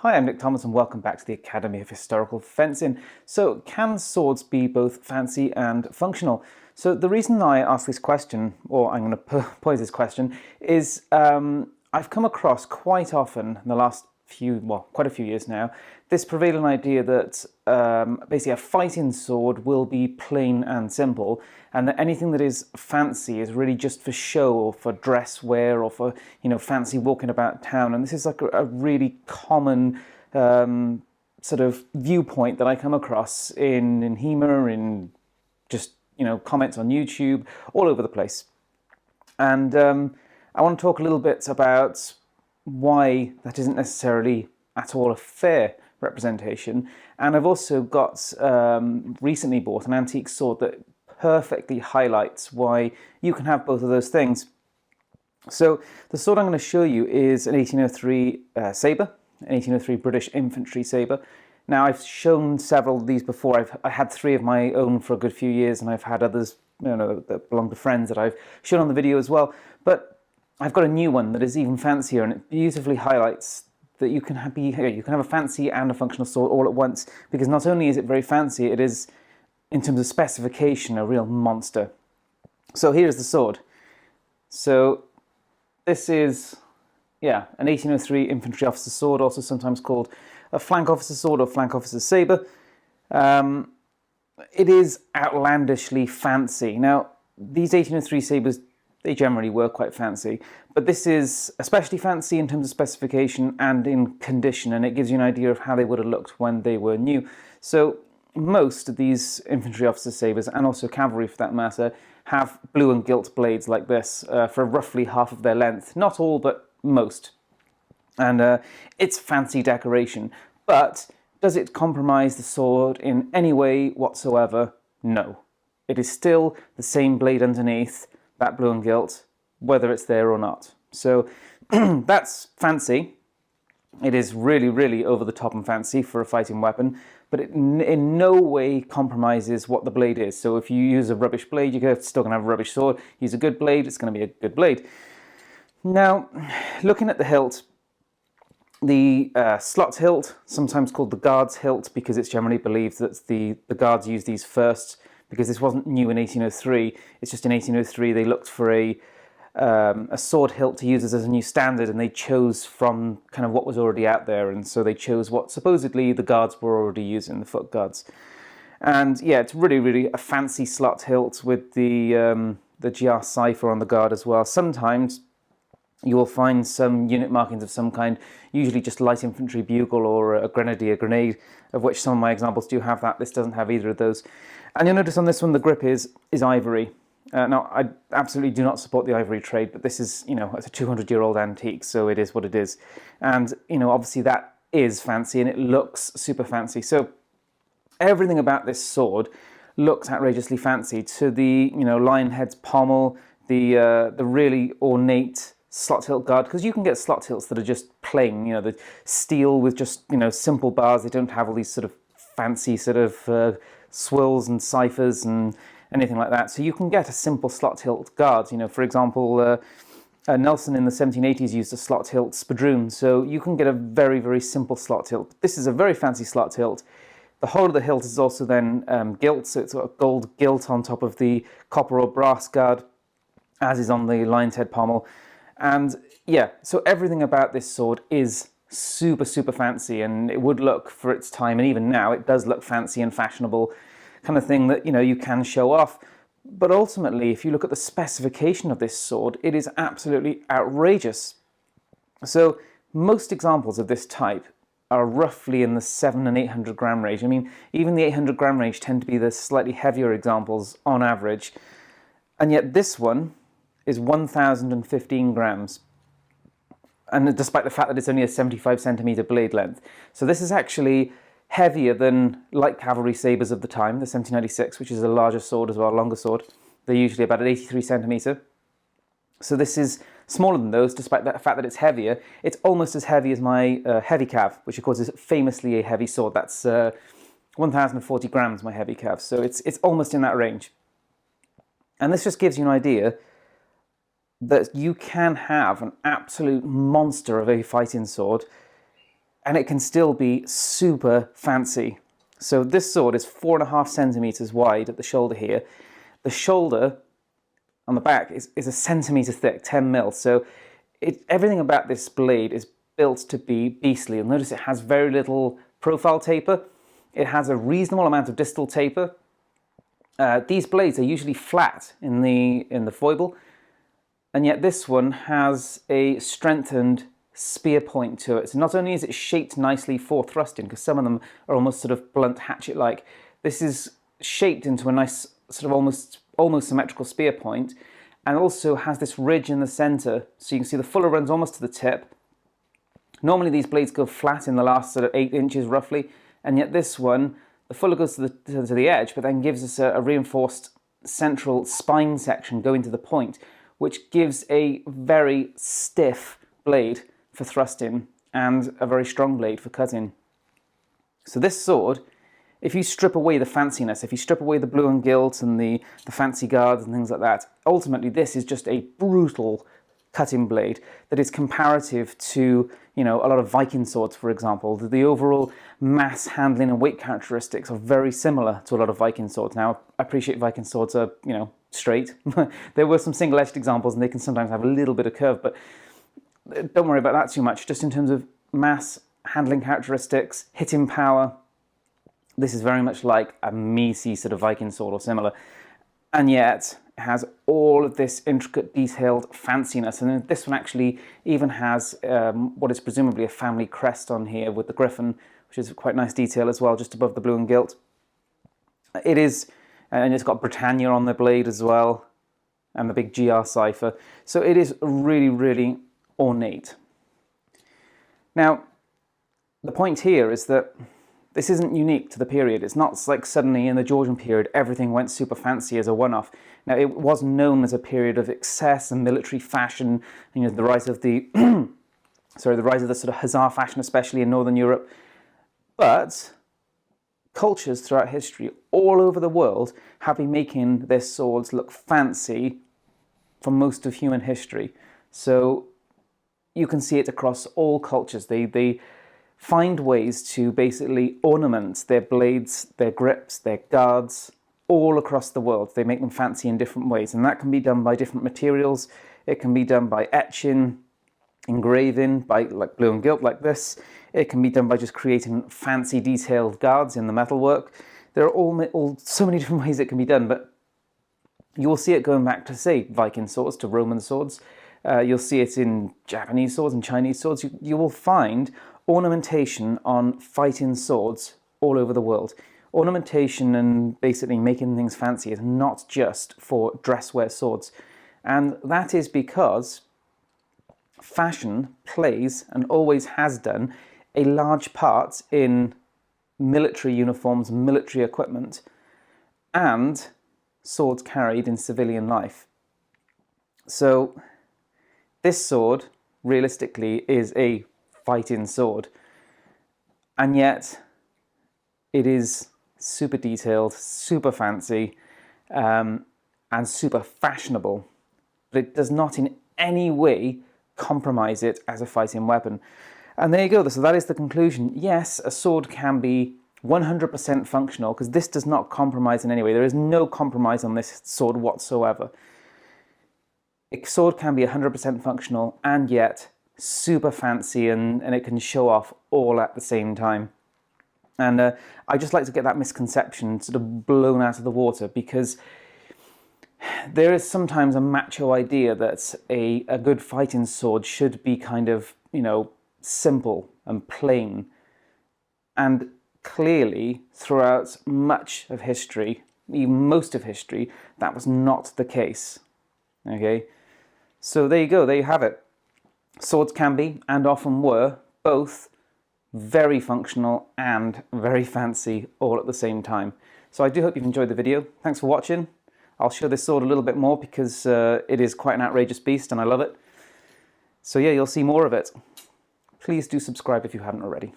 Hi, I'm Nick Thomas and welcome back to the Academy of Historical Fencing. So, can swords be both fancy and functional? So the reason I ask this question, or I'm going to pose this question, is I've come across quite often in the last quite a few years now, this prevailing idea that basically a fighting sword will be plain and simple, and that anything that is fancy is really just for show or for dress wear or for fancy walking about town. And this is like a really common sort of viewpoint that I come across in HEMA, in just comments on YouTube, all over the place. And I want to talk a little bit about why that isn't necessarily at all a fair representation. And I've also got recently bought an antique sword that perfectly highlights why you can have both of those things. So the sword I'm going to show you is an 1803 sabre, an 1803 British infantry sabre. Now, I've shown several of these before. I had three of my own for a good few years, and I've had others that belong to friends that I've shown on the video as well. But I've got a new one that is even fancier, and it beautifully highlights that you can have a fancy and a functional sword all at once, because not only is it very fancy, it is, in terms of specification, a real monster. So here's the sword. So this is, an 1803 infantry officer sword, also sometimes called a flank officer sword or flank officer sabre. It is outlandishly fancy. Now, these 1803 sabres, they generally were quite fancy, but this is especially fancy in terms of specification and in condition, and it gives you an idea of how they would have looked when they were new. So most of these infantry officer sabres, and also cavalry for that matter, have blue and gilt blades like this for roughly half of their length. Not all, but most. And it's fancy decoration. But does it compromise the sword in any way whatsoever? No. It is still the same blade underneath, that blue and gilt, whether it's there or not. So that's fancy. It is really, really over the top and fancy for a fighting weapon, but it in no way compromises what the blade is. So if you use a rubbish blade, you're still going to have a rubbish sword. Use a good blade, it's going to be a good blade. Now, looking at the hilt, the slot hilt, sometimes called the guard's hilt, because it's generally believed that the guards used these first, because this wasn't new in 1803. It's just in 1803 they looked for a sword hilt to use as a new standard, and they chose from kind of what was already out there, and so they chose what supposedly the guards were already using, the foot guards. And yeah, it's really, really a fancy slot hilt with the GR cipher on the guard as well. Sometimes you will find some unit markings of some kind, usually just light infantry bugle or a grenadier grenade, of which some of my examples do have that. This doesn't have either of those. And you'll notice on this one the grip is ivory. Now, I absolutely do not support the ivory trade, but this is, it's a 200-year-old antique, so it is what it is. And, obviously that is fancy, and it looks super fancy. So everything about this sword looks outrageously fancy, to the, lion head's pommel, the really ornate slot hilt guard, because you can get slot hilts that are just plain, the steel with just, simple bars. They don't have all these sort of fancy sort of swirls and ciphers and anything like that. So you can get a simple slot hilt guard. For example, Nelson in the 1780s used a slot hilt spadroon. So you can get a very, very simple slot hilt. This is a very fancy slot hilt. The whole of the hilt is also then gilt, so it's got a gold gilt on top of the copper or brass guard, as is on the lion's head pommel. And yeah, so everything about this sword is super, super fancy, and it would look, for its time, and even now, it does look fancy and fashionable, kind of thing that, you can show off. But ultimately, if you look at the specification of this sword, it is absolutely outrageous. So most examples of this type are roughly in the 700 and 800 gram range. I mean, even the 800 gram range tend to be the slightly heavier examples on average. And yet this one is 1,015 grams. And despite the fact that it's only a 75 centimeter blade length. So this is actually heavier than light cavalry sabres of the time, the 1796, which is a larger sword as well, longer sword. They're usually about an 83 centimeter. So this is smaller than those, despite the fact that it's heavier. It's almost as heavy as my heavy cav, which of course is famously a heavy sword. That's 1,040 grams, my heavy cav. So it's almost in that range. And this just gives you an idea that you can have an absolute monster of a fighting sword and it can still be super fancy. So this sword is 4.5 centimeters wide at the shoulder here. The shoulder on the back is 1 centimeter thick, 10 mil. So everything about this blade is built to be beastly. You'll notice it has very little profile taper. It has a reasonable amount of distal taper. These blades are usually flat in the foible, and yet this one has a strengthened spear point to it. So not only is it shaped nicely for thrusting, because some of them are almost sort of blunt hatchet-like, this is shaped into a nice sort of almost symmetrical spear point, and also has this ridge in the center. So you can see the fuller runs almost to the tip. Normally these blades go flat in the last sort of 8 inches roughly, and yet this one, the fuller goes to the edge, but then gives us a reinforced central spine section going to the point, which gives a very stiff blade for thrusting and a very strong blade for cutting. So this sword, if you strip away the fanciness, if you strip away the blue and gilt and the fancy guards and things like that, ultimately this is just a brutal cutting blade that is comparative to, you know, a lot of Viking swords, for example. The overall mass handling and weight characteristics are very similar to a lot of Viking swords. Now, I appreciate Viking swords are, you know, straight. There were some single-edged examples and they can sometimes have a little bit of curve, but don't worry about that too much. Just in terms of mass handling characteristics, hitting power, this is very much like a meaty sort of Viking sword or similar. And yet it has all of this intricate, detailed fanciness. And this one actually even has what is presumably a family crest on here with the griffin, which is quite nice detail as well, just above the blue and gilt. It is, and it's got Britannia on the blade as well, and the big GR cipher. So it is really, really ornate. Now, the point here is that this isn't unique to the period. It's not like suddenly in the Georgian period everything went super fancy as a one-off. Now, it was known as a period of excess and military fashion, you know, the rise of the the rise of the sort of hussar fashion, especially in Northern Europe. But cultures throughout history all over the world have been making their swords look fancy for most of human history. So you can see it across all cultures. They find ways to basically ornament their blades, their grips, their guards, all across the world. They make them fancy in different ways, and that can be done by different materials. It can be done by etching, engraving, by like blue and gilt like this. It can be done by just creating fancy detailed guards in the metalwork. There are all so many different ways it can be done, but you'll see it going back to, say, Viking swords, to Roman swords. You'll see it in Japanese swords and Chinese swords. You will find ornamentation on fighting swords all over the world. Ornamentation and basically making things fancy is not just for dresswear swords. And that is because fashion plays, and always has done, a large part in military uniforms, military equipment, and swords carried in civilian life. So this sword, realistically, is a fighting sword, and yet it is super detailed, super fancy, and super fashionable, but it does not in any way compromise it as a fighting weapon. And there you go. So that is the conclusion. Yes, a sword can be 100% functional, because this does not compromise in any way. There is no compromise on this sword whatsoever. A sword can be 100% functional and yet super fancy, and it can show off all at the same time. And I just like to get that misconception sort of blown out of the water, because there is sometimes a macho idea that a good fighting sword should be kind of, you know, simple and plain. And clearly, throughout much of history, even most of history, that was not the case. Okay? So there you go, there you have it. Swords can be, and often were, both very functional and very fancy all at the same time. So I do hope you've enjoyed the video. Thanks for watching. I'll show this sword a little bit more because it is quite an outrageous beast and I love it. So yeah, you'll see more of it. Please do subscribe if you haven't already.